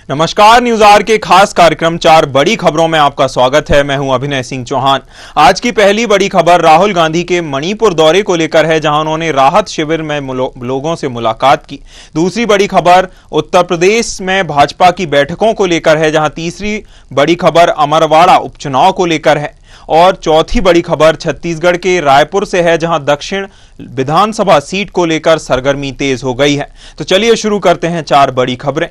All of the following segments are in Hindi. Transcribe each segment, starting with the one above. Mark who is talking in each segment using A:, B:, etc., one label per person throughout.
A: नमस्कार, न्यूज आवर के खास कार्यक्रम 4 बड़ी खबरों में आपका स्वागत है। मैं हूं अभिनय सिंह चौहान। आज की पहली बड़ी खबर राहुल गांधी के मणिपुर दौरे को लेकर है, जहां उन्होंने राहत शिविर में लोगों से मुलाकात की। दूसरी बड़ी खबर उत्तर प्रदेश में भाजपा की बैठकों को लेकर है, जहां तीसरी बड़ी खबर अमरवाड़ा उपचुनाव को लेकर है और चौथी बड़ी खबर छत्तीसगढ़ के रायपुर से है, जहां दक्षिण विधानसभा सीट को लेकर सरगर्मी तेज हो गई है। तो चलिए शुरू करते हैं 4 बड़ी खबरें।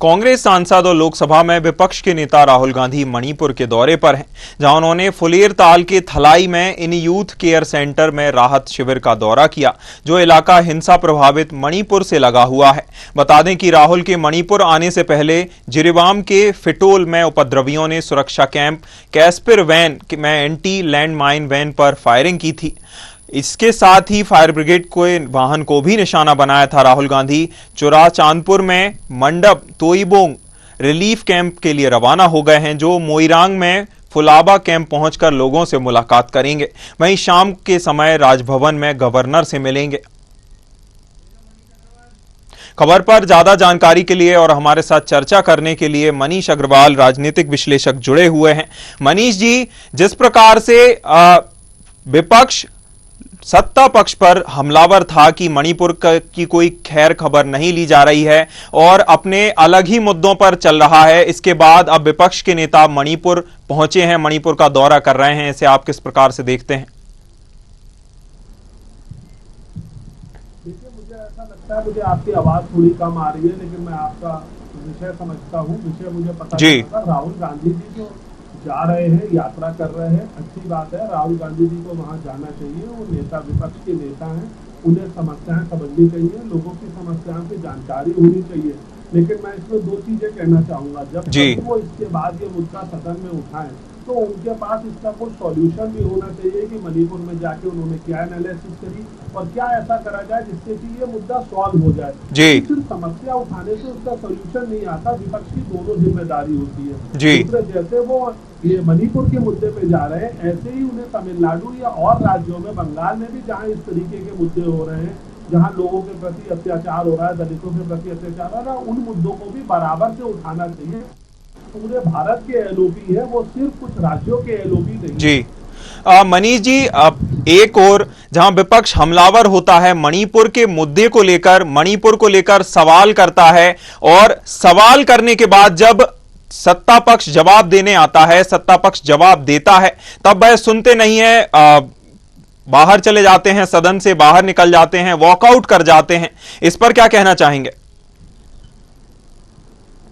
A: कांग्रेस सांसद और लोकसभा में विपक्ष के नेता राहुल गांधी मणिपुर के दौरे पर हैं, जहां उन्होंने फुलेर ताल के थलाई में इन यूथ केयर सेंटर में राहत शिविर का दौरा किया, जो इलाका हिंसा प्रभावित मणिपुर से लगा हुआ है। बता दें कि राहुल के मणिपुर आने से पहले जिरीबाम के फिटोल में उपद्रवियों ने सुरक्षा कैंप कैस्पर वैन में एंटी लैंडमाइन वैन पर फायरिंग की थी। इसके साथ ही फायर ब्रिगेड के वाहन को भी निशाना बनाया था। राहुल गांधी चुरा चांदपुर में मंडप तोईबोंग रिलीफ कैंप के लिए रवाना हो गए हैं, जो मोइरांग में फुलाबा कैंप पहुंचकर लोगों से मुलाकात करेंगे। वहीं शाम के समय राजभवन में गवर्नर से मिलेंगे। खबर पर ज्यादा जानकारी के लिए और हमारे साथ चर्चा करने के लिए मनीष अग्रवाल, राजनीतिक विश्लेषक, जुड़े हुए हैं। मनीष जी, जिस प्रकार से विपक्ष सत्ता पक्ष पर हमलावर था कि मणिपुर की कोई खैर खबर नहीं ली जा रही है और अपने अलग ही मुद्दों पर चल रहा है, इसके बाद अब विपक्ष के नेता मणिपुर पहुंचे हैं, मणिपुर का दौरा कर रहे हैं, इसे आप किस प्रकार से देखते हैं?
B: देखिए, मुझे ऐसा लगता है, मुझे आपकी आवाज थोड़ी कम आ रही है, लेकिन मैं आपका विषय समझता हूँ। विषय मुझे पता है। राहुल गांधी जी जो जा रहे हैं, यात्रा कर रहे हैं, अच्छी बात है। राहुल गांधी जी को वहां जाना चाहिए। वो नेता, विपक्ष के नेता हैं, उन्हें समस्याएं समझनी चाहिए, लोगों की समस्याओं की जानकारी होनी चाहिए। लेकिन मैं इसमें 2 चीजें कहना चाहूंगा। जब वो इसके बाद ये मुद्दा सदन में उठाएं, तो उनके पास इसका कोई सॉल्यूशन भी होना चाहिए कि मणिपुर में जाके उन्होंने क्या एनालिसिस करी और क्या ऐसा करा जाए जिससे कि ये मुद्दा सॉल्व हो जाए। सिर्फ समस्या उठाने से उसका सॉल्यूशन नहीं आता। विपक्ष की दोनों जिम्मेदारी होती है। दूसरे, जैसे वो ये मणिपुर के मुद्दे पे जा रहे हैं, ऐसे ही उन्हें तमिलनाडु या और राज्यों में, बंगाल में भी जहाँ इस तरीके के मुद्दे हो रहे हैं, जहाँ लोगों के प्रति अत्याचार हो रहा है, दलितों के प्रति अत्याचार हो रहा है, उन मुद्दों को भी बराबर से उठाना चाहिए। पूरे भारत के एलओपी है, वो सिर्फ कुछ राज्यों के एलओपी नहीं।
A: जी मनीष जी, एक और जहां विपक्ष हमलावर होता है, मणिपुर के मुद्दे को लेकर, मणिपुर को लेकर सवाल करता है और सवाल करने के बाद जब सत्ता पक्ष जवाब देने आता है, सत्ता पक्ष जवाब देता है, तब वह सुनते नहीं है, बाहर चले जाते हैं, सदन से बाहर निकल जाते हैं, वॉकआउट कर जाते हैं। इस पर क्या कहना चाहेंगे?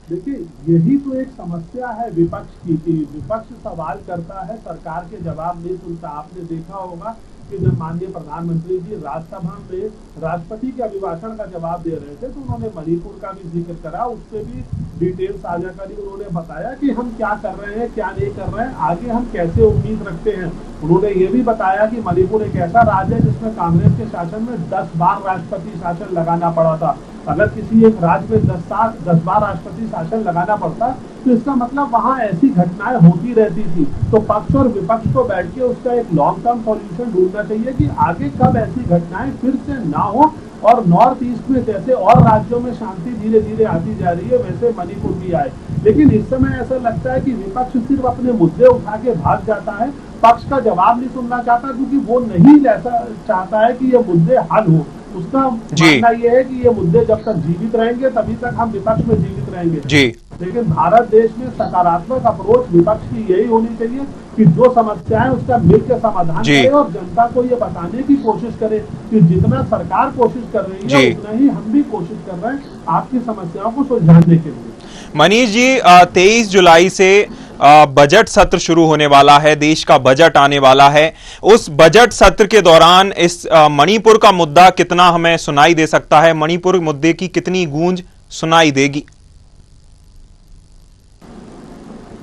B: देखिए, यही तो एक समस्या है विपक्ष की कि विपक्ष सवाल करता है, सरकार के जवाब नहीं सुनता। आपने देखा होगा कि जब माननीय प्रधानमंत्री जी राज्यसभा में राष्ट्रपति के अभिभाषण का जवाब दे रहे थे, तो उन्होंने मणिपुर का भी जिक्र करा, उससे भी डिटेल साझा करी। उन्होंने बताया कि हम क्या कर रहे हैं, क्या नहीं कर रहे हैं, आगे हम कैसे उम्मीद रखते हैं। उन्होंने ये भी बताया कि मणिपुर एक ऐसा राज्य है जिसमें कांग्रेस के शासन में 10 बार राष्ट्रपति शासन लगाना पड़ा था। अगर किसी एक राज्य में 10 बार राष्ट्रपति शासन लगाना पड़ता, तो इसका मतलब वहां ऐसी घटनाएं होती रहती थी। तो पक्ष और विपक्ष को बैठ के उसका एक लॉन्ग टर्म सॉल्यूशन ढूंढना चाहिए कि आगे कब ऐसी घटनाएं फिर से ना हो और नॉर्थ ईस्ट में जैसे और राज्यों में शांति धीरे धीरे आती जा रही है, वैसे मणिपुर भी आए। लेकिन इस समय ऐसा लगता है कि विपक्ष सिर्फ अपने मुद्दे उठा के भाग जाता है, पक्ष का जवाब नहीं सुनना चाहता, क्योंकि वो नहीं ऐसा चाहता है कि ये मुद्दे हल हो। उसका मानना ये है कि ये मुद्दे जब तक जीवित रहेंगे, तभी तक हम विपक्ष में जीवित रहेंगे। लेकिन भारत देश में सकारात्मक अप्रोच विपक्ष की यही होनी चाहिए कि जो समस्याएं उसका मिलकर समाधान करे और जनता को ये बताने की कोशिश करे कि जितना सरकार कोशिश कर रही है, उतना ही हम भी कोशिश कर रहे हैं आपकी समस्याओं को सुलझाने के लिए।
A: मनीष जी, 23 जुलाई से बजट सत्र शुरू होने वाला है, देश का बजट आने वाला है। उस बजट सत्र के दौरान इस मणिपुर का मुद्दा कितना हमें सुनाई दे सकता है? मणिपुर मुद्दे की कितनी गूंज सुनाई देगी?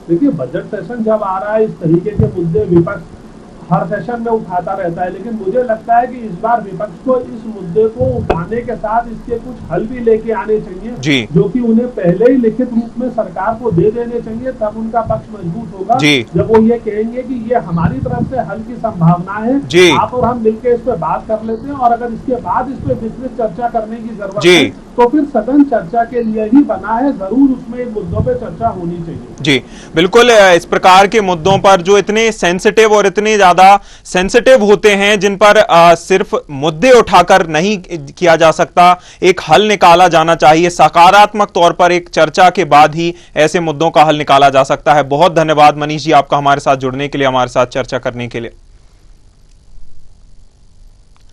B: देखिए, बजट सेशन जब आ रहा है, इस तरीके के मुद्दे विपक्ष हर सेशन में उठाता रहता है, लेकिन मुझे लगता है कि इस बार विपक्ष को इस मुद्दे को उठाने के साथ इसके कुछ हल भी लेके आने चाहिए, जो कि उन्हें पहले ही लिखित रूप में सरकार को दे देने चाहिए, तब उनका पक्ष मजबूत होगा। जब वो ये कहेंगे कि ये हमारी तरफ से हल की संभावना है, आप और हम मिलकर इस पे बात कर लेते हैं, और अगर इसके बाद इस पे विस्तृत चर्चा करने की जरूरत है तो फिर सदन चर्चा के लिए ही बना है, जरूर उसमें इन मुद्दों पे चर्चा होनी चाहिए।
A: जी बिल्कुल, इस प्रकार के मुद्दों पर जो इतने सेंसिटिव और इतने ज्यादा सेंसिटिव होते हैं, जिन पर सिर्फ मुद्दे उठाकर नहीं किया जा सकता, एक हल निकाला जाना चाहिए। सकारात्मक तौर पर एक चर्चा के बाद ही ऐसे मुद्दों का हल निकाला जा सकता है। बहुत धन्यवाद मनीष जी आपका हमारे साथ जुड़ने के लिए, हमारे साथ चर्चा करने के लिए।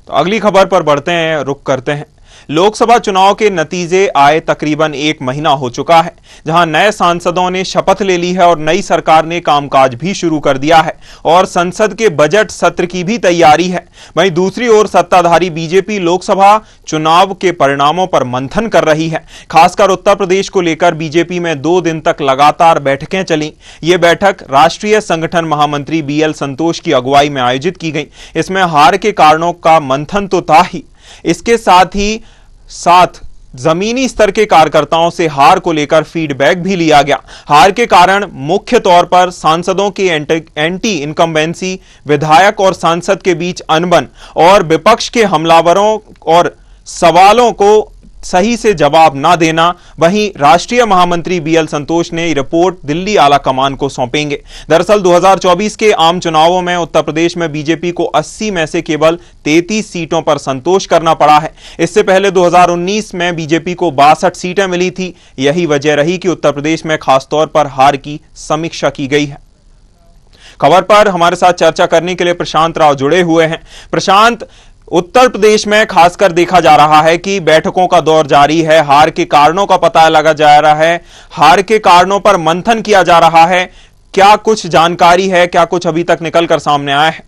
A: तो अगली खबर पर बढ़ते हैं, रुक करते हैं। लोकसभा चुनाव के नतीजे आए तकरीबन 1 महीना हो चुका है, जहां नए सांसदों ने शपथ ले ली है और नई सरकार ने कामकाज भी शुरू कर दिया है और संसद के बजट सत्र की भी तैयारी है। वहीं दूसरी ओर सत्ताधारी बीजेपी लोकसभा चुनाव के परिणामों पर मंथन कर रही है। खासकर उत्तर प्रदेश को लेकर बीजेपी में 2 दिन तक लगातार बैठकें चली। ये बैठक राष्ट्रीय संगठन महामंत्री BL संतोष की अगुवाई में आयोजित की गई। इसमें हार के कारणों का मंथन तो था ही, इसके साथ जमीनी स्तर के कार्यकर्ताओं से हार को लेकर फीडबैक भी लिया गया। हार के कारण मुख्य तौर पर सांसदों के एंटी इनकम्बेंसी, विधायक और सांसद के बीच अनबन और विपक्ष के हमलावरों और सवालों को सही से जवाब ना देना। वहीं राष्ट्रीय महामंत्री BL संतोष ने रिपोर्ट दिल्ली आला कमान को सौंपेंगे। दरअसल 2024 के आम चुनावों में उत्तर प्रदेश में बीजेपी को 80 में से केवल 33 सीटों पर संतोष करना पड़ा है। इससे पहले 2019 में बीजेपी को 62 सीटें मिली थी। यही वजह रही कि उत्तर प्रदेश में खासतौर पर हार की समीक्षा की गई है। खबर पर हमारे साथ चर्चा करने के लिए प्रशांत राव जुड़े हुए हैं। प्रशांत, उत्तर प्रदेश में खासकर देखा जा रहा है कि बैठकों का दौर जारी है, हार के कारणों का पता लगा जा रहा है, हार के कारणों पर मंथन किया जा रहा है। क्या कुछ जानकारी है, क्या कुछ अभी तक निकल कर सामने आया है?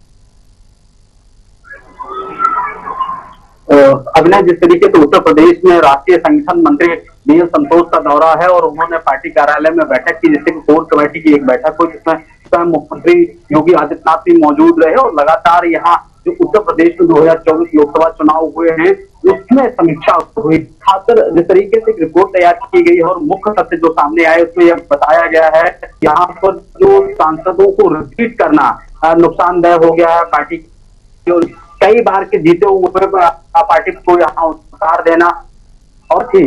C: अभिनय, जिस तरीके से उत्तर प्रदेश में राष्ट्रीय संगठन मंत्री BL संतोष का दौरा है और उन्होंने पार्टी कार्यालय में बैठक की, जिससे कि कोर कमेटी की एक बैठक हुई, जिसमें स्वयं मुख्यमंत्री योगी आदित्यनाथ भी मौजूद रहे और लगातार यहाँ जो उत्तर प्रदेश में 2024 लोकसभा चुनाव हुए हैं उसमें समीक्षा हुई। खासकर जिस तरीके से एक रिपोर्ट तैयार की गई है और मुख्य तथ्य जो सामने आए उसमें यह बताया गया है यहाँ पर जो सांसदों को रिपीट करना नुकसानदेह हो गया है। पार्टी कई बार के जीते हुए पार्टी को यहाँ उतार देना और ही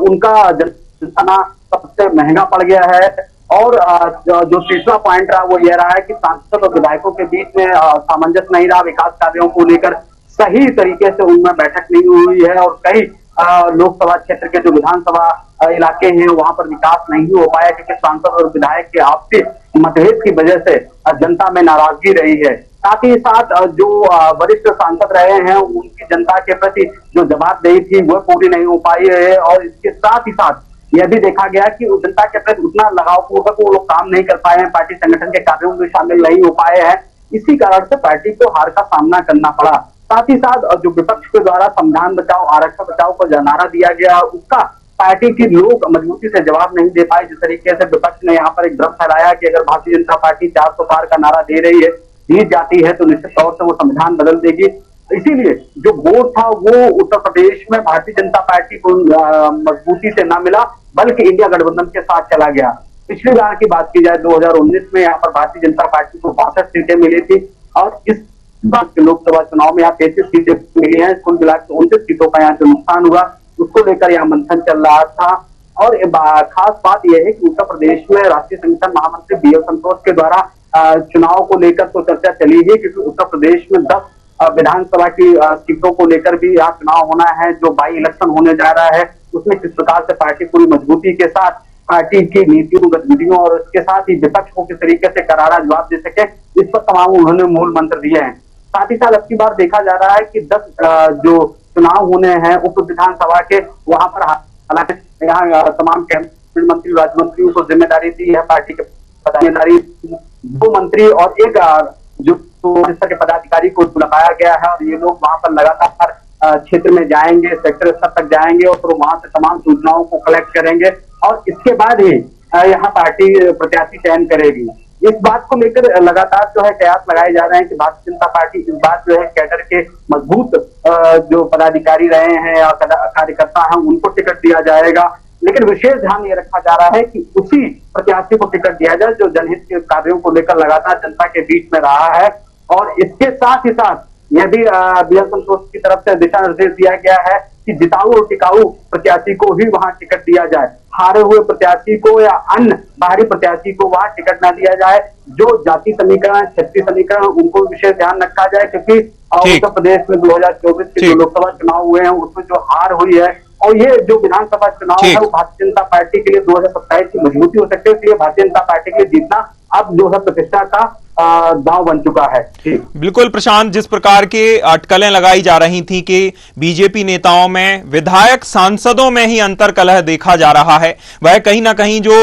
C: उनका जनता सबसे महंगा पड़ गया है। और जो तीसरा पॉइंट रहा वो ये रहा है कि सांसद और विधायकों के बीच में सामंजस्य नहीं रहा, विकास कार्यों को लेकर सही तरीके से उनमें बैठक नहीं हुई है और कई लोकसभा क्षेत्र के जो विधानसभा इलाके हैं वहां पर विकास नहीं हो पाया क्योंकि सांसद और विधायक के आपसी मतभेद की वजह से जनता में नाराजगी रही है। साथ ही साथ जो वरिष्ठ सांसद रहे हैं उनकी जनता के प्रति जो जवाबदेही थी वह पूरी नहीं हो पाई है और इसके साथ ही साथ यह भी देखा गया कि जनता के प्रति उतना लगाव पूर्वक वो लोग काम नहीं कर पाए हैं, पार्टी संगठन के कार्यों में शामिल नहीं हो पाए हैं। इसी कारण से पार्टी को हार का सामना करना पड़ा। साथ ही साथ जो विपक्ष के द्वारा संविधान बचाओ आरक्षण बचाओ को जो नारा दिया गया उसका पार्टी के लोग मजबूती से जवाब नहीं दे पाए। जिस तरीके से विपक्ष ने यहाँ पर एक भ्रम फैलाया कि अगर भारतीय जनता पार्टी 400 पार का नारा दे रही है, जीत जाती है तो निश्चित तौर से वो संविधान बदल देगी। इसीलिए जो वोट था वो उत्तर प्रदेश में भारतीय जनता पार्टी को मजबूती से न मिला बल्कि इंडिया गठबंधन के साथ चला गया। पिछली बार की बात की जाए 2019 में यहाँ पर भारतीय जनता पार्टी को 62 सीटें मिली थी और इस बार के लोकसभा चुनाव में यहाँ 33 सीटें मिली हैं। कुल मिलाकर 29 सीटों का यहाँ जो नुकसान हुआ उसको लेकर यहाँ मंथन चल रहा था। और खास बात यह है कि उत्तर प्रदेश में राष्ट्रीय संगठन महामंत्री BL संतोष के द्वारा चुनाव को लेकर तो चर्चा चली ही क्योंकि उत्तर प्रदेश में 10 विधानसभा की सीटों को लेकर भी यहाँ चुनाव होना है। जो बाई इलेक्शन होने जा रहा है उसमें किस प्रकार से पार्टी पूरी मजबूती के साथ पार्टी की नीतियों गतिविधियों और उसके साथ ही विपक्ष को किस तरीके से करारा जवाब दे सके इस पर तमाम उन्होंने मूल मंत्र दिए हैं। साथ ही साथ अब की बार देखा जा रहा है कि 10 जो चुनाव होने हैं उप विधानसभा के वहां पर हालांकि यहाँ तमाम कैबिनेट मंत्री राज्य मंत्रियों को जिम्मेदारी दी है। पार्टी के पदाधिकारी 2 मंत्री और एक जो स्तर के पदाधिकारी को लगाया गया है और ये लोग वहां पर लगातार क्षेत्र में जाएंगे, सेक्टर स्तर तक जाएंगे और फिर वहां से तमाम सूचनाओं को कलेक्ट करेंगे और इसके बाद ही यहाँ पार्टी प्रत्याशी चयन करेगी। इस बात को लेकर लगातार जो है कयास लगाए जा रहे हैं कि भारतीय जनता पार्टी इस बात जो है कैडर के मजबूत जो पदाधिकारी रहे हैं या कार्यकर्ता हैं उनको टिकट दिया जाएगा। लेकिन विशेष ध्यान ये रखा जा रहा है कि उसी प्रत्याशी को टिकट दिया जाए जो जनहित के कार्यों को लेकर लगातार जनता के बीच में रहा है। और इसके साथ ही साथ यह भी बीएल संतोष की तरफ से दिशा निर्देश दिया गया है कि जिताऊ और टिकाऊ प्रत्याशी को ही वहां टिकट दिया जाए, हारे हुए प्रत्याशी को या अन्य बाहरी प्रत्याशी को वहां टिकट न दिया जाए। जो जाति समीकरण, क्षेत्रीय समीकरण, उनको विशेष ध्यान रखा जाए, क्योंकि उत्तर प्रदेश में 2024 के जो लोकसभा चुनाव हुए हैं उसमें जो हार हुई है और ये जो विधानसभा चुनाव है वो भारतीय जनता पार्टी के लिए 2027 की मजबूती हो सकती है। इसलिए भारतीय जनता पार्टी के लिए जीतना अब जो है प्रतिष्ठा का दांव बन चुका है।
A: बिल्कुल प्रशांत, जिस प्रकार के अटकलें लगाई जा रही थी कि बीजेपी नेताओं में, विधायक सांसदों में ही अंतर कलह देखा जा रहा है, वह कहीं ना कहीं जो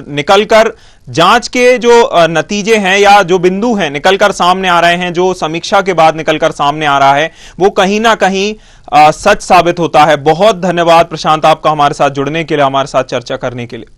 A: निकलकर जांच के जो नतीजे हैं या जो बिंदु हैं निकलकर सामने आ रहे हैं, जो समीक्षा के बाद निकलकर सामने आ रहा है, वो कहीं ना कहीं सच साबित होता है। बहुत धन्यवाद प्रशांत आपका हमारे साथ जुड़ने के लिए, हमारे साथ चर्चा करने के लिए।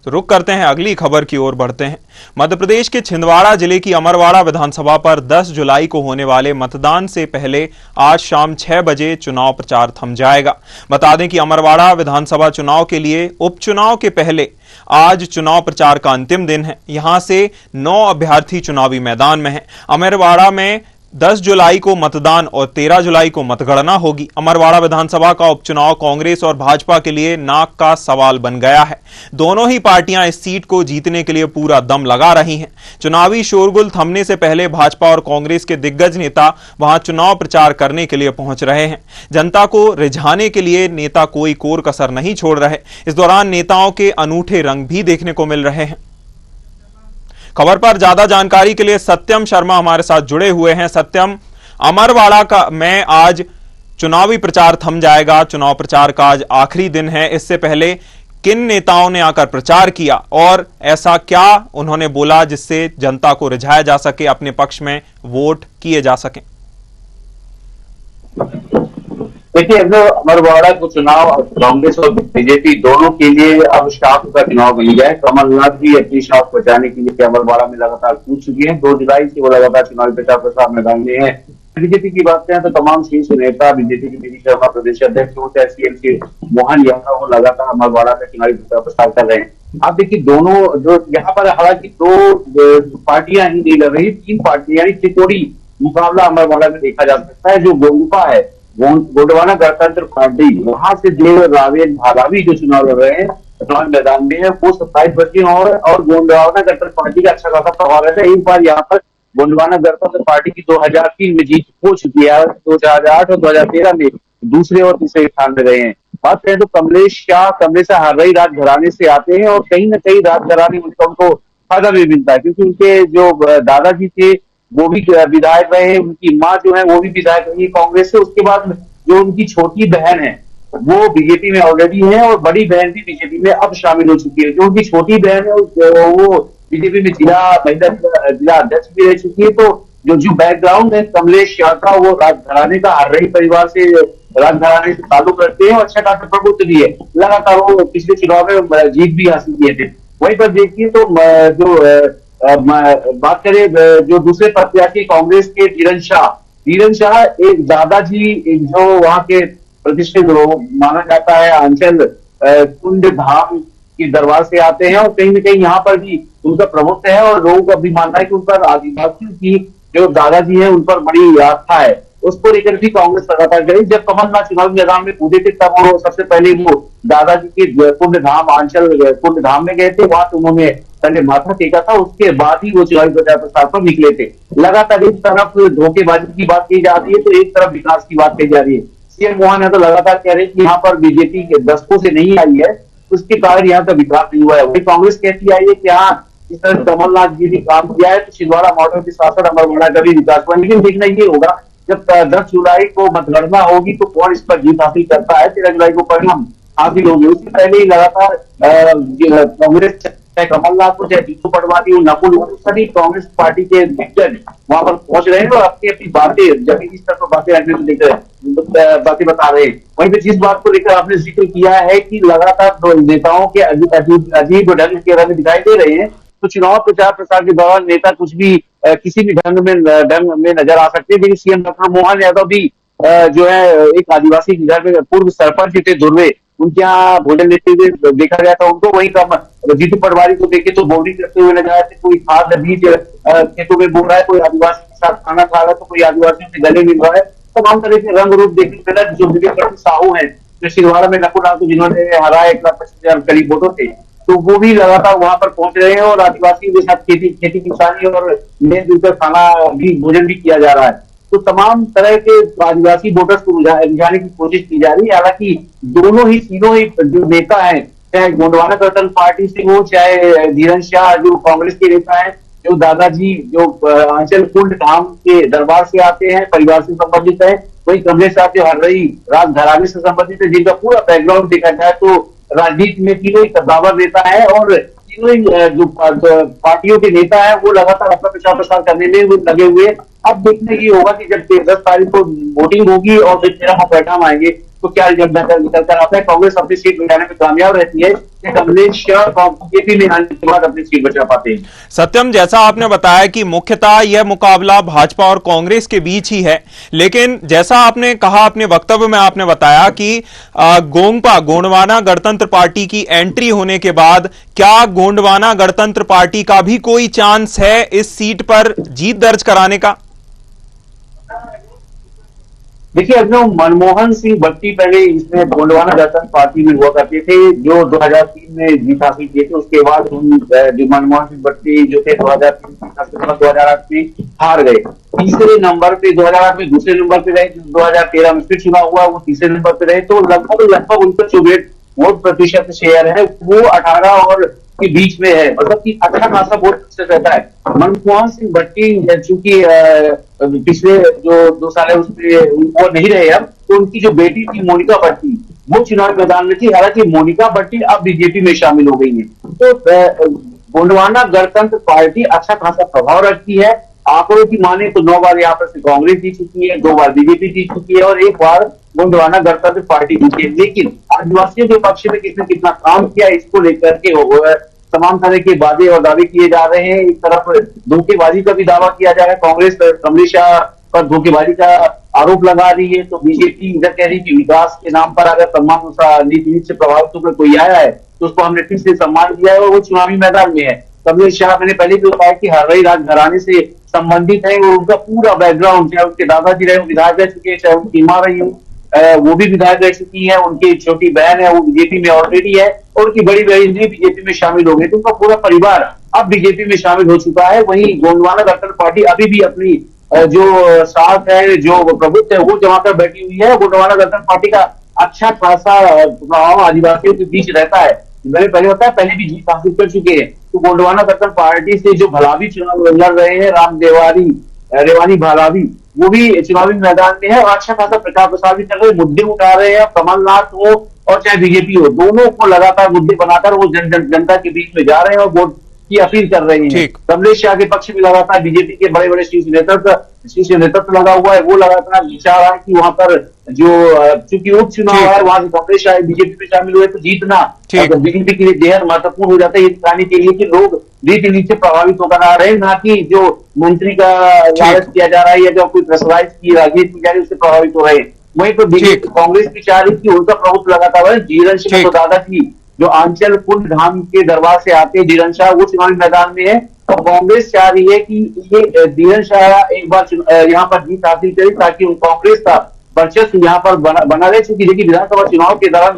A: तो रुक करते हैं, अगली खबर की ओर बढ़ते हैं। मध्य प्रदेश के छिंदवाड़ा जिले की अमरवाड़ा विधानसभा पर 10 जुलाई को होने वाले मतदान से पहले आज शाम 6 बजे चुनाव प्रचार थम जाएगा। बता दें कि अमरवाड़ा विधानसभा चुनाव के लिए उपचुनाव के पहले आज चुनाव प्रचार का अंतिम दिन है। यहां से 9 अभ्यर्थी चुनावी मैदान में हैं। अमरवाड़ा में 10 जुलाई को मतदान और 13 जुलाई को मतगणना होगी। अमरवाड़ा विधानसभा का उपचुनाव कांग्रेस और भाजपा के लिए नाक का सवाल बन गया है। दोनों ही पार्टियां इस सीट को जीतने के लिए पूरा दम लगा रही हैं। चुनावी शोरगुल थमने से पहले भाजपा और कांग्रेस के दिग्गज नेता वहां चुनाव प्रचार करने के लिए पहुंच रहे हैं। जनता को रिझाने के लिए नेता कोई कोर कसर नहीं छोड़ रहे। इस दौरान नेताओं के अनूठे रंग भी देखने को मिल रहे हैं। खबर पर ज्यादा जानकारी के लिए सत्यम शर्मा हमारे साथ जुड़े हुए हैं। सत्यम, अमरवाड़ा का में आज चुनावी प्रचार थम जाएगा, चुनाव प्रचार का आज आखिरी दिन है। इससे पहले किन नेताओं ने आकर प्रचार किया और ऐसा क्या उन्होंने बोला जिससे जनता को रिझाया जा सके, अपने पक्ष में वोट किए जा सके?
D: देखिए, अब अमरवाड़ा को चुनाव कांग्रेस और बीजेपी दोनों के लिए अब शाख का चुनाव बन गया है। कमलनाथ भी अपनी शाख बचाने के लिए अमरवाड़ा में लगातार कूद चुके हैं। 2 जुलाई से वो लगातार चुनावी प्रचार प्रसार मैदान में है। बीजेपी की बात करें तो तमाम शीर्ष नेता, बीजेपी के बीडी शर्मा प्रदेश अध्यक्ष हो चाहे सीएमसी मोहन यादव, वो लगातार अमरवाड़ा में चुनावी प्रचार प्रसार कर रहे हैं। आप देखिए, दोनों जो यहाँ पर हालांकि 2 पार्टियां ही नहीं लड़ रही, 3 पार्टियां यानी त्रिकोणी मुकाबला अमरवाड़ा में देखा जा सकता है। जो गोंडपा है, गोंडवाना गणतंत्र पार्टी, वहां से देव रावेल भालावी जो चुनाव लड़ रहे हैं चुनाव मैदान में है, वो 27 बच्चे और गोंडवाना गणतंत्र पार्टी का अच्छा खासा प्रभाव रहता है। एक बार यहाँ पर गोंडवाना गणतंत्र पार्टी की 2003 में जीत हो चुकी है। 2008 और 2013 में दूसरे और तीसरे स्थान में रहे हैं। बात करें तो कमलेश शाह हर्रई राजघराने से आते हैं और कहीं ना कहीं राजघराने उनको फायदा भी मिलता है, क्योंकि उनके जो दादाजी थे वो भी विधायक रहे हैं, उनकी माँ जो है वो भी विधायक रही है कांग्रेस से। उसके बाद जो उनकी छोटी बहन है वो बीजेपी में ऑलरेडी है और बड़ी बहन भी बीजेपी में अब शामिल हो चुकी है। जो उनकी छोटी बहन है वो बीजेपी में जिला अध्यक्ष भी रह चुकी है। तो जो बैकग्राउंड है कमलेश यादव का, वो राजघराने का, हर्रई परिवार से, राजघराने से ताल्लुक रखते हैं और अच्छा खासा प्रभुत्व भी है। लगातार वो पिछले चुनाव में जीत भी हासिल किए थे। वहीं पर देखिए तो जो बात करें जो दूसरे प्रत्याशी कांग्रेस के धीरन शाह एक दादाजी जो वहां के प्रतिष्ठित माना जाता है, अंचल कुंड धाम के दरबार से आते हैं और कहीं ना कहीं यहाँ पर भी उनका प्रभुत्व है और लोगों का भी मानना है कि उन पर आदिवासियों की जो दादाजी है उन पर बड़ी आस्था है। उसको लेकर भी कांग्रेस लगातार गई। जब कमलनाथ चुनावी मैदान में कूदे थे तब वो सबसे पहले वो दादाजी के कुंड धाम, आंचल कुंड धाम में गए थे। वहां तो उन्होंने पहले माथा टेका था, उसके बाद ही वो चुनावी प्रचार प्रसार पर निकले थे। लगातार एक तरफ धोखेबाजी की बात की जा रही है तो एक तरफ विकास की बात कही जा रही है। सीएम मोहन यादव लगातार कह रहे हैं कि यहाँ पर बीजेपी के दशकों से नहीं आई है, उसके कारण यहाँ पर विकास नहीं हुआ है। वही कांग्रेस कहती आई है कि हाँ, इस तरह कमलनाथ जी ने काम किया है तो छिंदवाड़ा मॉडल के साथ साथ अमरवाड़ा का भी विकास हुआ। लेकिन देखना ये होगा जब 10 जुलाई को मतगणना होगी तो कौन इस पर जीत हासिल करता है। 13 जुलाई को परिणाम हासिल होगी। उससे पहले ही लगातार कांग्रेस चाहे कमलनाथ हो, चाहे जीतू पटवारी हो, नकुल हो, सभी कांग्रेस पार्टी के दिग्गज वहां पर पहुंच रहे हैं और अपनी अपनी बातें जमीनी स्तर पर बातें रखने को लेकर बातें बता रहे हैं। वहीं पे जिस बात को लेकर आपने जिक्र किया है कि लगातार नेताओं के अजीब ढंग के रंग दिखाई दे रहे हैं, तो चुनाव प्रचार प्रसार के दौरान नेता कुछ भी किसी भी ढंग में नजर आ सकते हैं। लेकिन सीएम डॉक्टर मोहन यादव भी जो है एक आदिवासी घर में पूर्व सरपंच थे दुर्वे, उनके यहाँ भोजन लेते हुए देखा गया था उनको। वहीं कम जीतू पटवारी को देखे तो बोर्डिंग करते हुए नजर आए थे। कोई खाद बीज खेतों में बो रहा है, कोई आदिवासी के साथ खाना खा रहा है, तो कोई आदिवासियों से गले मिल रहा है। तमाम तरह के रंग रूप देखने को मिला। जो विवेक साहू है जो छिंदवाड़ा में नकुल नाथ को जिन्होंने हराया 1,25,000 करीब वोटों से, तो वो भी लगातार वहां पर पहुंच रहे हैं और आदिवासियों के साथ खेती किसानी और मिल जुलकर खाना भी भोजन भी किया जा रहा है। तो तमाम तरह के आदिवासी वोटर्स को रिझाने की कोशिश की जा रही है। हालांकि तीनों ही जो नेता हैं, चाहे गोंडवाना गणतंत्र पार्टी से हो, चाहे धीरन शाह जो कांग्रेस के नेता हैं, जो दादाजी जो आंचल कुंड धाम के दरबार से आते हैं, परिवार से संबंधित है, वही कमलेश साहब जो हर्रई राजघराने से संबंधित है, जिनका पूरा बैकग्राउंड देखा जाए तो राजनीति में तीनों ही कद्दावर नेता है और तीनों ही जो पार्टियों के नेता है वो लगातार अपना प्रचार प्रसार करने में लगे हुए। अब देखने की होगा कि जब 10 तारीख को वोटिंग होगी और जब तेरह परिणाम आएंगे तो क्या रिजल्ट निकल कर आता है। कांग्रेस अपनी सीट बचाने में कामयाब रहती है, कमलेश शाह बीजेपी में आने के बाद अपनी सीट बचा पाते हैं।
A: सत्यम, जैसा आपने बताया कि मुख्यतः यह मुकाबला भाजपा और कांग्रेस के बीच ही है, लेकिन जैसा आपने कहा अपने वक्तव्य में, आपने बताया कि गोंगपा गोंडवाना गणतंत्र पार्टी की एंट्री होने के बाद क्या गोंडवाना गणतंत्र पार्टी का भी कोई चांस है इस सीट पर जीत दर्ज कराने का?
D: देखिए, अभिनव मनमोहन सिंह भट्टी पहले इसमें गोंडवाना गणतंत्र पार्टी में हुआ करते थे, जो 2003 में जीत हासिल किए थे। उसके बाद जो मनमोहन सिंह भट्टी जो थे 2008 में हार गए। तीसरे नंबर पे 2008 में दूसरे नंबर पे रहे, 2013 में फिर चुनाव हुआ, वो तीसरे नंबर पे रहे। तो लगभग उनका जो वोट प्रतिशत शेयर है वो 18 और के बीच में है, मतलब कि अच्छा खासा वोट प्रतिशत रहता है। मनमोहन सिंह भट्टी चूंकि पिछले जो 2 साल है उसमें वो नहीं रहे अब, तो उनकी जो बेटी थी मोनिका भट्टी वो चुनाव मैदान में थी। हालांकि मोनिका भट्टी अब बीजेपी में शामिल हो गई है। तो गोंडवाना गणतंत्र पार्टी अच्छा खासा प्रभाव रखती है। आंकड़ों की माने तो 9 बार यहाँ पर से कांग्रेस जीत चुकी है, 2 बार बीजेपी जीत चुकी है और 1 बार गोंडवाना गणतंत्र पार्टी जीती है। लेकिन आदिवासियों के पक्ष में किसने कितना काम किया इसको लेकर के तमाम तरह के वादे और दावे किए जा रहे हैं। एक तरफ धोखेबाजी का भी दावा किया जा रहा है, कांग्रेस कमलेश शाह पर धोखेबाजी का आरोप लगा रही है, तो बीजेपी इधर कह रही है कि विकास के नाम पर अगर तमाम नीति से प्रभावित होकर कोई आया है तो उसको हमने फिर से सम्मान दिया है और वो चुनावी मैदान में है। कमलेश शाह मैंने पहले भी बताया कि हर्रई राजघराने से संबंधित है और उनका पूरा बैकग्राउंड, चाहे उनके दादाजी रहे विधायक रह चुके हैं, चाहे उनकी माँ रही वो भी विधायक रह चुकी है, उनकी छोटी बहन है वो बीजेपी में ऑलरेडी है और उनकी बड़ी बहन भी बीजेपी में शामिल हो गई। तो उनका पूरा परिवार अब बीजेपी में शामिल हो चुका है। वहीं गोंडवाना गणतंत्र पार्टी अभी भी अपनी जो साथ है, जो प्रभुत्व है वो जमा कर बैठी हुई है। गोंडवाना गणतंत्र पार्टी का अच्छा खासा प्रभाव आदिवासियों के बीच रहता है। मैंने पहले बताया, पहले भी जीत हासिल कर चुके हैं। तो गोंडवाना गणतंत्र पार्टी से जो भलावी चुनाव लड़ रहे हैं राम रेवानी भालावी, वो भी चुनावी मैदान में है और अच्छा खासा प्रचार प्रसार भी कर रहे हैं, मुद्दे उठा रहे हैं। कमलनाथ हो और चाहे बीजेपी हो, दोनों को लगातार मुद्दे बनाकर वो जनता के बीच में जा रहे हैं और वोट की अपील कर रहे हैं। कमलेश शाह के पक्ष में लगातार बीजेपी के बड़े बड़े शीर्ष नेतृत्व लगा हुआ है, वो लगातार विचार रहा है कि वहां पर जो चूंकि उपचुनाव है वहां से कमलेश शाह बीजेपी में शामिल हुए तो जीतना बीजेपी के लिए बेहद महत्वपूर्ण हो जाता है। ये दिखाने के लिए कि लोग रीति नीति से प्रभावित होकर आ रहे हैं, ना कि जो मंत्री का लालच किया जा रहा है या जो कोई प्रेशराइज की राजनीति की जा रही है उससे प्रभावित हो रहे हैं। वहीं पर बीजेपी कांग्रेस भी चाह रही थी उनका प्रभुत्व लगातार है। धीरन शाह तो दादाजी जो आंचल कुंड धाम के दरबार से आते हैं, धीरन शाह वो चुनावी मैदान में है और कांग्रेस चाह रही है कि ये धीरन शाह एक बार यहाँ पर जीत हासिल करे ताकि कांग्रेस का वर्चस्व यहाँ पर बना रहे। चूंकि देखिए विधानसभा चुनाव के दौरान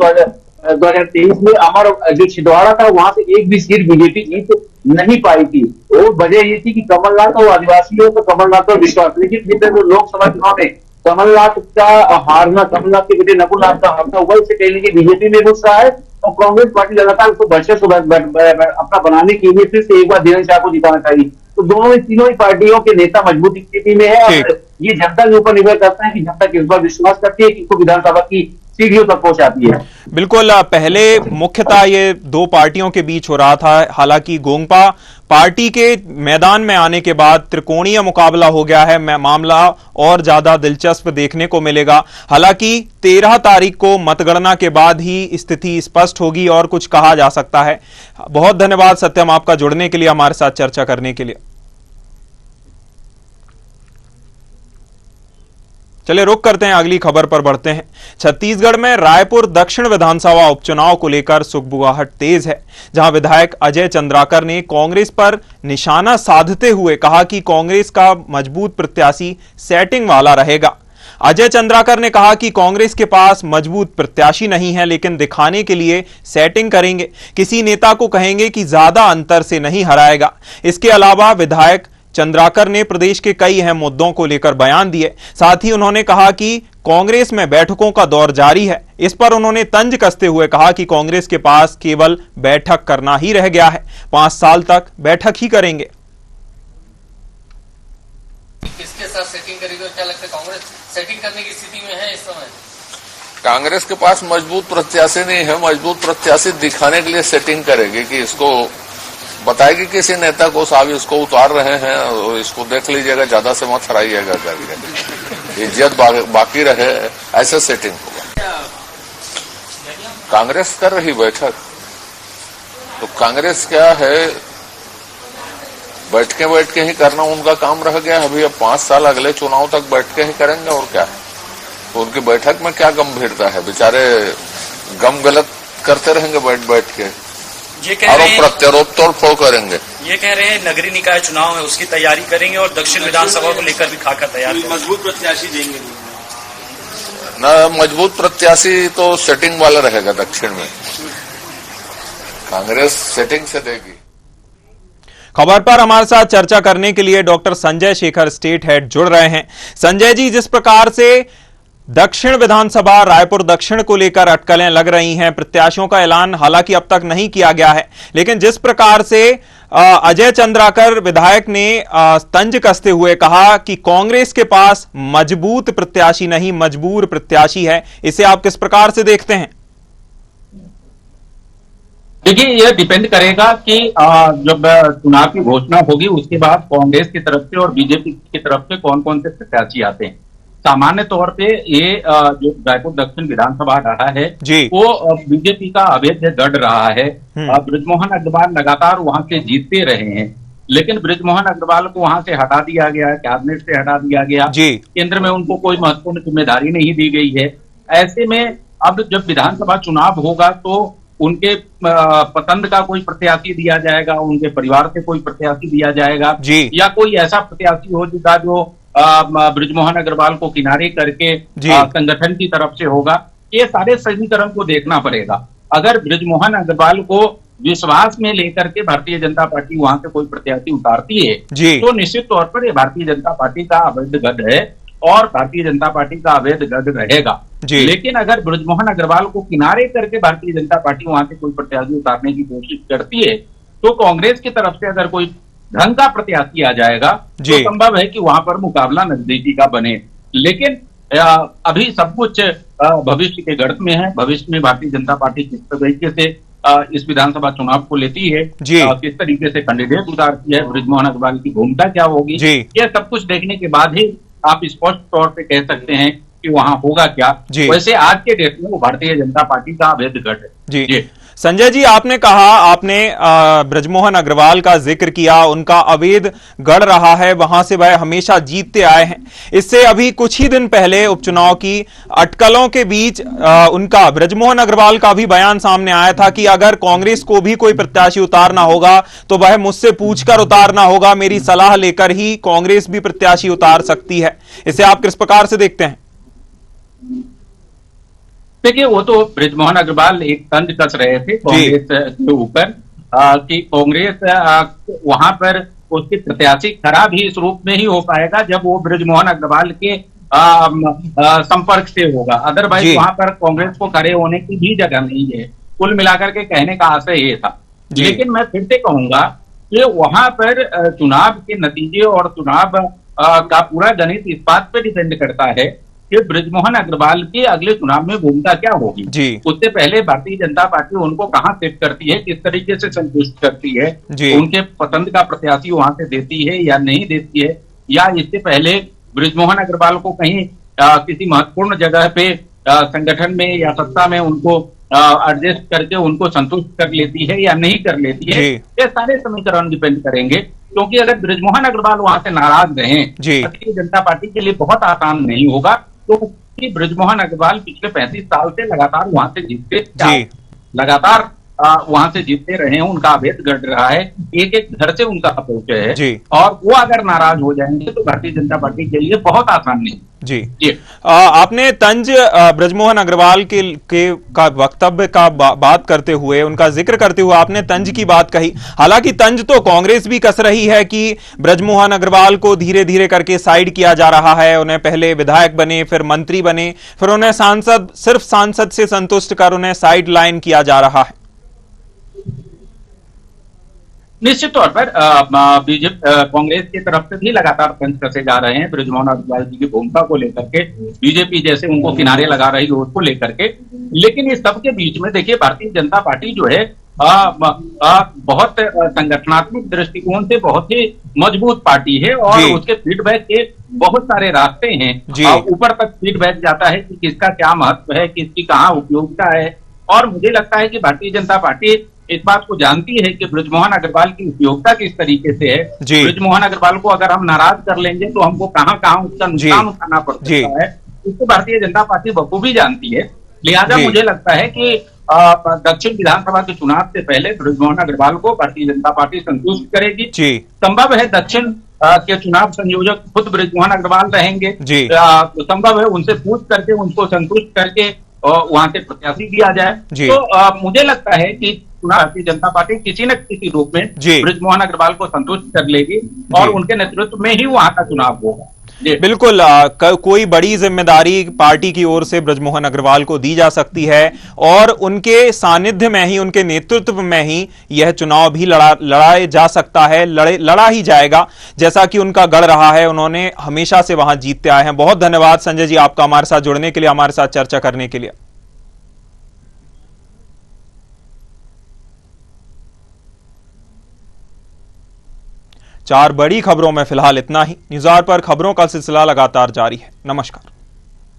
D: 2023 में अमर जो छिंदवाड़ा था वहां से एक भी सीट बीजेपी जीत नहीं पाई थी। वो वजह ये थी कि कमलनाथ और आदिवासियों को कमलनाथ पर विश्वास, लेकिन लोकसभा चुनाव में कमलनाथ का हारना, कमलनाथ के बेटे नकुल नाथ का हारना हुआ, इससे कह लीजिए बीजेपी में गुस्सा है और कांग्रेस पार्टी लगातार उसको वर्चस्व अपना बनाने के लिए फिर से एक बार धीरन शाह को जिताना चाहिए। तो तीनों ही पार्टियों के नेता मजबूत स्थिति में है और ये जनता के ऊपर निर्भर करता है कि जनता किस बार विश्वास करती है कि इसको विधानसभा की सीढ़ियों तक पहुंचाती है।
A: बिल्कुल, पहले मुख्यतः ये दो पार्टियों के बीच हो रहा था। हालांकि गोंगपा पार्टी के मैदान में आने के बाद त्रिकोणीय मुकाबला हो गया है। मामला और ज्यादा दिलचस्प देखने को मिलेगा। हालांकि 13 तारीख को मतगणना के बाद ही स्थिति स्पष्ट होगी और कुछ कहा जा सकता है। बहुत धन्यवाद सत्यम आपका जुड़ने के लिए, हमारे साथ चर्चा करने के लिए। चलिए रुक करते हैं, अगली खबर पर बढ़ते हैं। छत्तीसगढ़ में रायपुर दक्षिण विधानसभा उपचुनाव को लेकर सुगबुगाहट तेज है, जहां विधायक अजय चंद्राकर ने कांग्रेस पर निशाना साधते हुए कहा कि कांग्रेस का मजबूत प्रत्याशी सेटिंग वाला रहेगा। अजय चंद्राकर ने कहा कि कांग्रेस के पास मजबूत प्रत्याशी नहीं है, लेकिन दिखाने के लिए सेटिंग करेंगे। किसी नेता को कहेंगे कि ज्यादा अंतर से नहीं हराएगा। इसके अलावा विधायक चंद्राकर ने प्रदेश के कई अहम मुद्दों को लेकर बयान दिए। साथ ही उन्होंने कहा कि कांग्रेस में बैठकों का दौर जारी है। इस पर उन्होंने तंज कसते हुए कहा कि कांग्रेस के पास केवल बैठक करना ही रह गया है, 5 साल तक बैठक ही करेंगे।
E: किसके साथ सेटिंग करेगी? क्या लगता है कांग्रेस सेटिंग करने की स्थिति में है इस समय?
F: कांग्रेस के पास मजबूत प्रत्याशी नहीं है। मजबूत प्रत्याशी दिखाने के लिए सेटिंग करेगी कि इसको बताएगी किसी नेता को, साहब इसको उतार रहे हैं और इसको देख लीजिएगा, ज्यादा से मत हराइएगा करके, इज्जत बाकी रहे, ऐसा सेटिंग होगा। कांग्रेस कर रही बैठक, तो कांग्रेस क्या है, बैठ के ही करना उनका काम रह गया। अभी अब 5 साल अगले चुनाव तक बैठ के ही करेंगे और क्या है। तो उनकी बैठक में क्या गंभीरता है? बेचारे गम गलत करते रहेंगे बैठ के,
G: ये कह रहे हैं
F: प्रत्यारोप तोड़फोड़ करेंगे।
G: ये कह रहे हैं नगरीय निकाय चुनाव है उसकी तैयारी करेंगे और दक्षिण विधानसभा को लेकर भी खाका तैयार करेंगे।
E: मजबूत प्रत्याशी देंगे
F: न, मजबूत प्रत्याशी तो सेटिंग वाला रहेगा। दक्षिण में कांग्रेस सेटिंग से देगी।
A: खबर पर हमारे साथ चर्चा करने के लिए doctor Sanjay Shekhar, state head, जुड़ रहे हैं। संजय जी, जिस प्रकार से दक्षिण विधानसभा रायपुर दक्षिण को लेकर अटकलें लग रही हैं, प्रत्याशियों का ऐलान हालांकि अब तक नहीं किया गया है, लेकिन जिस प्रकार से अजय चंद्राकर विधायक ने तंज कसते हुए कहा कि कांग्रेस के पास मजबूत प्रत्याशी नहीं मजबूर प्रत्याशी है, इसे आप किस प्रकार से देखते हैं?
H: देखिए, यह डिपेंड करेगा कि जब चुनाव की घोषणा होगी उसके बाद कांग्रेस की तरफ से और बीजेपी की तरफ से कौन कौन से प्रत्याशी आते हैं। सामान्य तौर पे ये जो रायपुर दक्षिण विधानसभा रहा है वो बीजेपी का अवैध गढ़ रहा है। बृजमोहन अग्रवाल लगातार वहां से जीतते रहे हैं, लेकिन बृजमोहन अग्रवाल को वहां से हटा दिया गया, कैबिनेट से हटा दिया गया, केंद्र में उनको कोई महत्वपूर्ण जिम्मेदारी नहीं दी गई है। ऐसे में अब जब विधानसभा चुनाव होगा तो उनके पसंद का कोई प्रत्याशी दिया जाएगा, उनके परिवार से कोई प्रत्याशी दिया जाएगा, या कोई ऐसा प्रत्याशी होगा जो बृजमोहन अग्रवाल को किनारे करके संगठन की तरफ से होगा। ये सारे समीकरण को देखना पड़ेगा। अगर बृजमोहन अग्रवाल को विश्वास में लेकर के भारतीय जनता पार्टी वहां से कोई प्रत्याशी उतारती है तो निश्चित तौर पर ये भारतीय जनता पार्टी का अवैध गढ़ है और भारतीय जनता पार्टी का अवैध गढ़ रहेगा। लेकिन अगर बृजमोहन अग्रवाल को किनारे करके भारतीय जनता पार्टी वहां से कोई प्रत्याशी उतारने की कोशिश करती है तो कांग्रेस की तरफ से अगर कोई ढंग का प्रत्याशी आ जाएगा तो संभव है कि वहां पर मुकाबला नजदीकी का बने। लेकिन अभी सब कुछ भविष्य के गढ़ में है। भविष्य में भारतीय जनता पार्टी किस तरीके से इस विधानसभा चुनाव को लेती है, किस तरीके से कैंडिडेट उतारती है, बृजमोहन अग्रवाल की भूमिका क्या होगी, यह सब कुछ देखने के बाद ही आप स्पष्ट तौर पे कह सकते हैं कि वहां होगा क्या। वैसे आज के डेट में वो भारतीय जनता पार्टी का अवैध गढ़ है। जी
A: संजय जी, आपने कहा, आपने बृजमोहन अग्रवाल का जिक्र किया, उनका अवैध गढ़ रहा है, वहां से वह हमेशा जीतते आए हैं। इससे अभी कुछ ही दिन पहले उपचुनाव की अटकलों के बीच उनका बृजमोहन अग्रवाल का भी बयान सामने आया था कि अगर कांग्रेस को भी कोई प्रत्याशी उतारना होगा तो वह मुझसे पूछकर उतारना होगा, मेरी सलाह लेकर ही कांग्रेस भी प्रत्याशी उतार सकती है। इसे आप किस प्रकार से देखते हैं?
H: देखिए, वो तो बृजमोहन अग्रवाल एक तंज कस रहे थे कांग्रेस के ऊपर कि कांग्रेस वहां पर उसके प्रत्याशी खड़ा भी इस रूप में ही हो पाएगा जब वो बृजमोहन अग्रवाल के संपर्क से होगा। अदरवाइज वहां पर कांग्रेस को खड़े होने की भी जगह नहीं है। कुल मिलाकर के कहने का आशय ये था। लेकिन मैं फिर से कहूंगा कि वहां पर चुनाव के नतीजे और चुनाव का पूरा गणित इस बात पर डिपेंड करता है कि बृजमोहन अग्रवाल की अगले चुनाव में भूमिका क्या होगी।
A: जी।
H: उससे पहले भारतीय जनता पार्टी उनको कहां सेट करती है, किस तरीके से संतुष्ट करती है,
A: जी।
H: उनके पसंद का प्रत्याशी वहां से देती है या नहीं देती है, या इससे पहले बृजमोहन अग्रवाल को कहीं किसी महत्वपूर्ण जगह पे संगठन में या सत्ता में उनको एडजस्ट करके उनको संतुष्ट कर लेती है या नहीं कर लेती है। ये सारे समीकरण डिपेंड करेंगे, क्योंकि अगर बृजमोहन अग्रवाल वहां से नाराज रहे, भारतीय जनता पार्टी के लिए बहुत आसान नहीं होगा, क्योंकि बृजमोहन अग्रवाल पिछले 35 साल से लगातार वहां से जीतते लगातार वहां से जीतते रहे हैं, उनका अभेद गढ़ रहा है, एक एक घर से उनका परिचय है, और वो अगर नाराज हो जाएंगे तो भारतीय जनता पार्टी के लिए बहुत आसान नहीं।
A: जी। आपने तंज बृजमोहन अग्रवाल का वक्तव्य का बात करते हुए, उनका जिक्र करते हुए आपने तंज की बात कही। हालांकि तंज तो कांग्रेस भी कस रही है कि बृजमोहन अग्रवाल को धीरे धीरे करके साइड किया जा रहा है, उन्हें पहले विधायक बने, फिर मंत्री बने, फिर उन्हें सिर्फ सांसद से संतुष्ट कर उन्हें साइड लाइन किया जा रहा है।
H: निश्चित तौर पर बीजेपी कांग्रेस की तरफ से भी लगातार पंच कसे जा रहे हैं बृजमोहन अग्रवाल जी की भूमिका को लेकर के, बीजेपी जैसे उनको किनारे लगा रही है उसको लेकर के। लेकिन इस सब के बीच में देखिए, भारतीय जनता पार्टी जो है बहुत संगठनात्मक दृष्टिकोण से बहुत ही मजबूत पार्टी है, और उसके फीडबैक के बहुत सारे रास्ते हैं, ऊपर तक फीडबैक जाता है कि किसका क्या महत्व है, किसकी कहाँ उपयोगिता है। और मुझे लगता है कि भारतीय जनता पार्टी इस बात को जानती है कि बृजमोहन अग्रवाल की उपयोगिता किस तरीके से है। बृजमोहन अग्रवाल को अगर हम नाराज कर लेंगे तो हमको कहाँ कहाँ उसका नुकसान उठाना पड़ सकता है, इसको भारतीय जनता पार्टी बखूबी जानती है। लिहाजा मुझे लगता है कि दक्षिण विधानसभा के चुनाव से पहले बृजमोहन अग्रवाल को भारतीय जनता पार्टी संतुष्ट करेगी। संभव है दक्षिण के चुनाव संयोजक खुद बृजमोहन अग्रवाल रहेंगे, संभव है उनसे पूछ करके उनको संतुष्ट करके वहां से प्रत्याशी दिया जाए। तो मुझे लगता है कि भारतीय जनता पार्टी किसी न किसी रूप में बृजमोहन अग्रवाल को संतुष्ट कर लेगी, और उनके नेतृत्व में ही वहां का चुनाव होगा।
A: बिल्कुल, कोई बड़ी जिम्मेदारी पार्टी की ओर से बृजमोहन अग्रवाल को दी जा सकती है, और उनके सानिध्य में ही, उनके नेतृत्व में ही यह चुनाव भी लड़ाया जा सकता है, लड़ा ही जाएगा, जैसा कि उनका गढ़ रहा है। उन्होंने हमेशा से वहां जीतते आए हैं। बहुत धन्यवाद संजय जी आपका हमारे साथ जुड़ने के लिए, हमारे साथ चर्चा करने के लिए। चार बड़ी खबरों में फिलहाल इतना ही। न्यूज़ आवर पर खबरों का सिलसिला लगातार जारी है। नमस्कार।